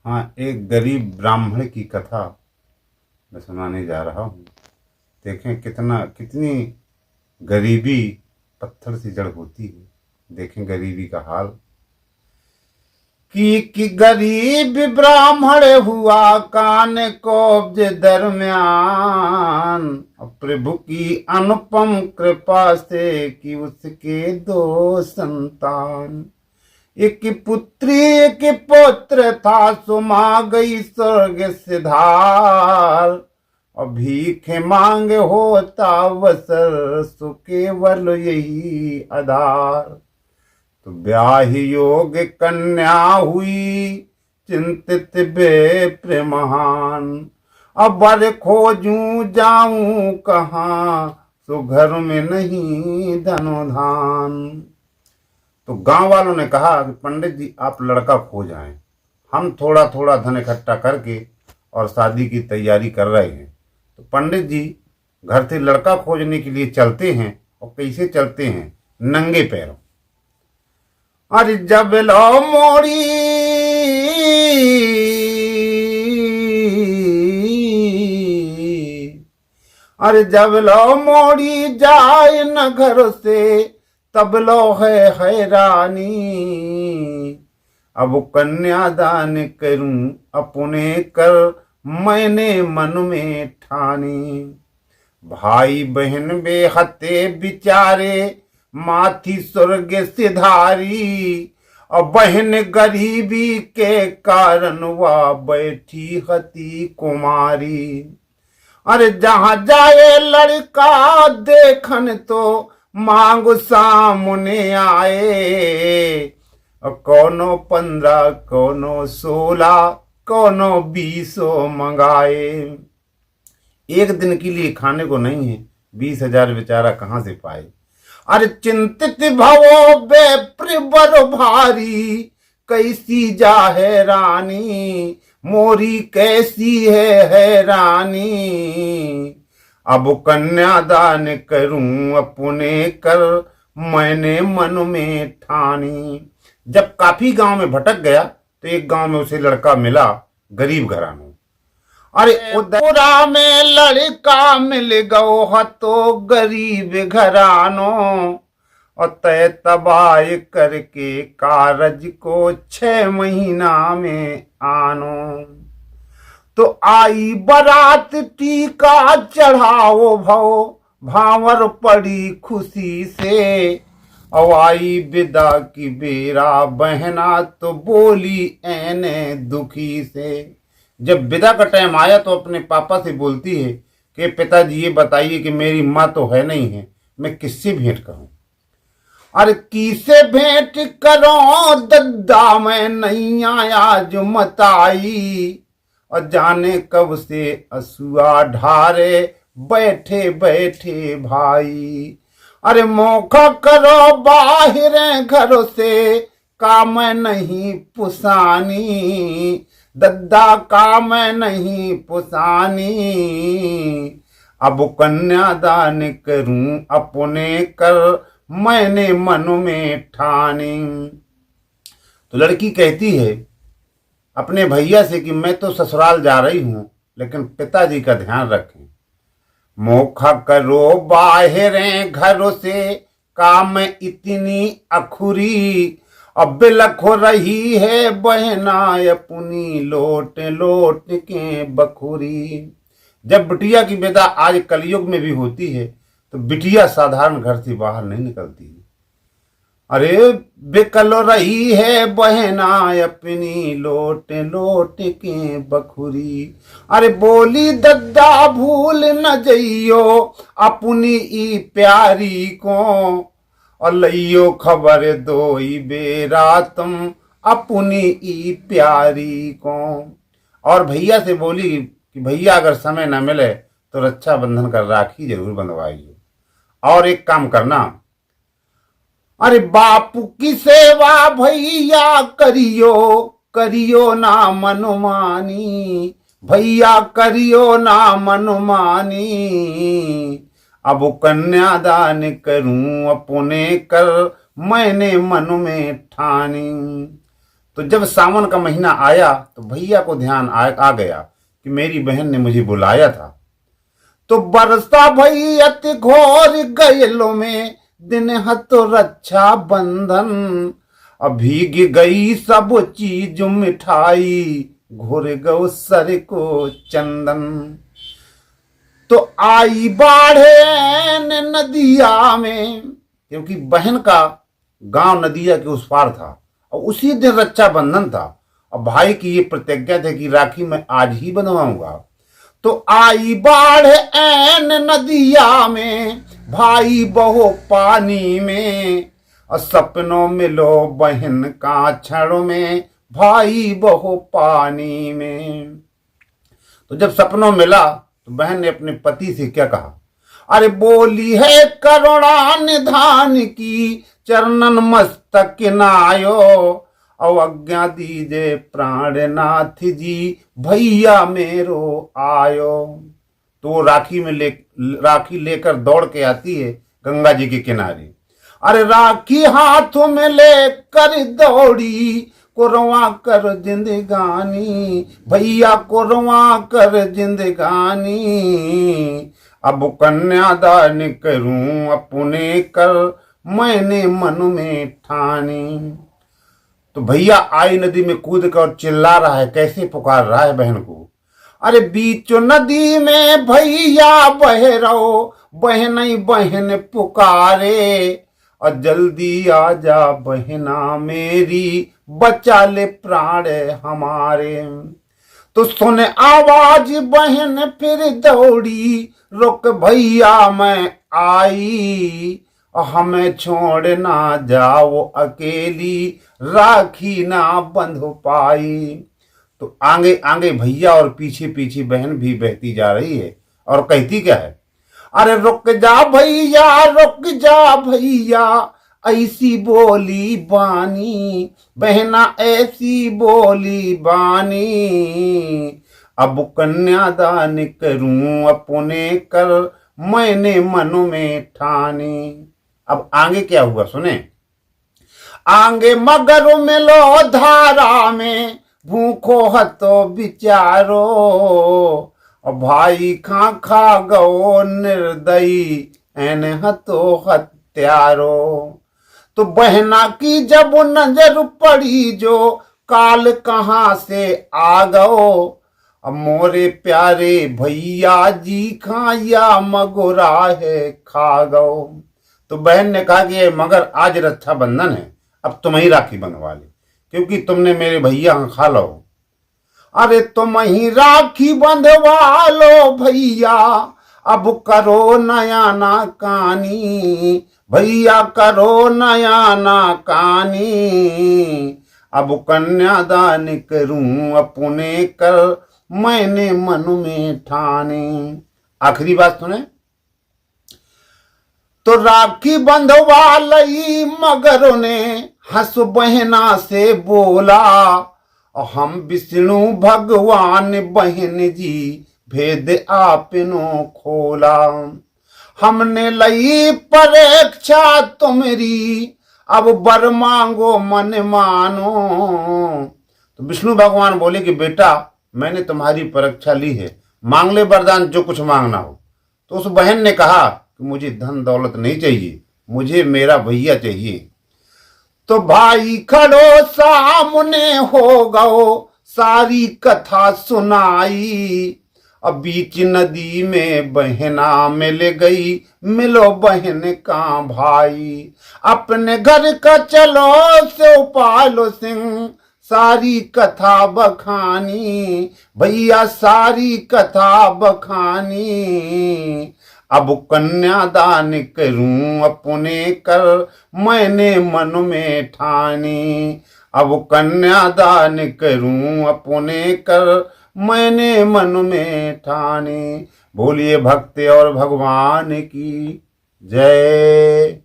हाँ, एक गरीब ब्राह्मण की कथा मैं सुनाने जा रहा हूँ। देखें कितनी गरीबी पत्थर से जड़ होती है। देखें गरीबी का हाल कि गरीब ब्राह्मण हुआ कान कोब्ज दरमियान, प्रभु की अनुपम कृपा से कि उसके दो संतान। एक पुत्री एक पुत्र था, सुमा गई स्वर्ग सिधार। और भीख मांग होता वसर, सो केवल यही आधार। तो ब्याह योग कन्या हुई, चिंतित बेप्र महान। अब वर खोजूं जाऊं कहाँ, सो घर में नहीं धनो धान। तो गांव वालों ने कहा कि पंडित जी आप लड़का खोज आए, हम थोड़ा थोड़ा धन इकट्ठा करके और शादी की तैयारी कर रहे हैं। तो पंडित जी घर से लड़का खोजने के लिए चलते हैं। और कैसे चलते हैं? नंगे पैरों। अरे जब लो मोड़ी अरे जब लो मोड़ी जाए न घर से, तब लो है हैरानी। अब कन्यादान करूं अपने कर, मैंने मन में ठानी। भाई बहन बेहते बिचारे, माथी स्वर्ग सिधारी। और बहन गरीबी के कारण वह बैठी हती कुमारी। अरे जहां जाए लड़का देखन, तो मांग सामने आए। कौनो 15 कौनो 16 कौनो 20 मंगाए। एक दिन के लिए खाने को नहीं है, 20,000 बेचारा कहाँ से पाए। अरे चिंतित भवो बेप्र बर भारी, कैसी जा है रानी, मोरी कैसी है रानी। अब कन्यादान करूं अपने कर, मैंने मन में ठानी। जब काफी गांव में भटक गया तो एक गांव में उसे लड़का मिला, गरीब घरानों। अरे उदयपुरा में लड़का मिल गो हतो, गरीब घरानों। और तय तबाह करके कारज को 6 महीना में आनो। तो आई बारात टीका चढ़ाओ भव, भावर पड़ी खुशी से। और आई विदा की बेरा बहना, तो बोली ऐने दुखी से। जब विदा का टाइम आया तो अपने पापा से बोलती है कि पिताजी ये बताइए कि मेरी माँ तो है नहीं है, मैं किससे भेंट करूं। अरे किसे भेंट करो दद्दा, मैं नहीं आया जो मताई। और जाने कब से असुआ ढारे, बैठे बैठे भाई। अरे मौका करो बाहर घरों से, काम नहीं पुसानी। दद्दा काम नहीं पुसानी। अब कन्यादान करूं अपने कर, मैंने मन में ठानी। तो लड़की कहती है अपने भैया से कि मैं तो ससुराल जा रही हूं, लेकिन पिताजी का ध्यान रखें। मौका करो बाहर घरों से, काम इतनी अखुरी। अब बिलख हो रही है बहना, अपनी लोट लोट के बखुरी। जब बिटिया की विदा आज कलयुग में भी होती है, तो बिटिया साधारण घर से बाहर नहीं निकलती। अरे बिकल रही है बहना, अपनी लोट लोट के बखुरी। अरे बोली दद्दा भूल न जइयो, अपनी ई प्यारी को। और लइयो खबर दोई बेरा तुम, अपनी ई प्यारी को। और भैया से बोली कि भैया अगर समय न मिले तो रक्षाबंधन का राखी जरूर बंधवाइए। और एक काम करना, अरे बापू की सेवा भैया करियो, करियो ना मनमानी। भैया करियो ना मनमानी। अब कन्यादान करूं अपने कर, मैंने मन में ठानी। तो जब सावन का महीना आया तो भैया को ध्यान आ गया कि मेरी बहन ने मुझे बुलाया था। तो बरसा भई अति घोर गयलों में, दिन हतो रक्षा बंधन। अब भीग गई सब चीज मिठाई, घोर गौ सर को चंदन। तो आई बाढ़े नदिया में, क्योंकि बहन का गांव नदिया के उस पार था और उसी दिन रक्षाबंधन था। और भाई की ये प्रतिज्ञा थी कि राखी मैं आज ही बनवाऊंगा। तो आई बाढ़ ऐन नदिया में, भाई बहो पानी में। और सपनों में लो बहन का क्षण में, भाई बहो पानी में। तो जब सपनों मिला तो बहन ने अपने पति से क्या कहा? अरे बोली है करुणा निधान की, चरणन मस्तक नायो। अवज्ञा दीजे प्राणनाथ जी, भैया मेरो आयो। तो राखी लेकर दौड़ के आती है गंगा जी के किनारे। अरे राखी हाथों में लेकर दौड़ी, कुरवा कर जिंदगानी, भैया कुरवा कर जिंदगानी। अब कन्यादान करूं अपने कर, मैंने मन में ठानी। तो भैया आई नदी में कूद कर चिल्ला रहा है, कैसे पुकार रहा है बहन को? अरे बीचो नदी में भैया बह रहो, बहन बहन पुकारे। और जल्दी आ जा बहना मेरी, बचा ले प्राण हमारे। तो सुन आवाज बहन फिर दौड़ी, रुक भैया मैं आई। और हमें छोड़ ना जाओ अकेली, राखी ना बंध पाई। तो आगे आगे भैया और पीछे पीछे बहन भी बहती जा रही है और कहती क्या है? अरे रुक जा भैया, रुक जा भैया, ऐसी बोली बानी, बहना ऐसी बोली बानी। अब कन्यादान करूं अपने कर, मैंने मन में ठानी। अब आगे क्या हुआ सुने। आगे मगर मिलो धारा में, भूखो हतो बिचारो। और भाई खा गो निर्दयी, एन हतो हत्यारो। तो बहना की जब नजर पड़ी जो, काल कहां से आ गओ। अब मोरे प्यारे भैया जी खाया मगुरा है खा गओ। तो बहन ने कहा कि मगर आज रक्षाबंधन है, अब तुम ही राखी बंधवा ले, क्योंकि तुमने मेरे भैया खा लो। अरे तुम ही राखी बंधवा लो भैया, अब करो नया ना कहानी, भैया करो नया ना कहानी। अब कन्यादान करूं अपने कर, मैंने मन में ठानी। आखिरी बात सुने। तो राखी बंधवा लई मगर ने, हंस बहना से बोला। और हम विष्णु भगवान बहन जी, भेद आपनो खोला। हमने लई परीक्षा तुम्हारी, अब वर मांगो मन मानो। तो विष्णु भगवान बोले कि बेटा मैंने तुम्हारी परीक्षा ली है, मांग ले वरदान जो कुछ मांगना हो। तो उस बहन ने कहा कि मुझे धन दौलत नहीं चाहिए, मुझे मेरा भैया चाहिए। तो भाई खड़ो सामने हो गओ, सारी कथा सुनाई। अब बीच नदी में बहना मिल गई, मिलो बहन का भाई। अपने घर का चलो से पालो सिंह, सारी कथा बखानी, भैया सारी कथा बखानी। अब कन्यादान करूं अपने कर, मैंने मन में ठानी। अब कन्यादान करूं अपने कर, मैंने मन में ठानी। बोलिए भक्त और भगवान की जय।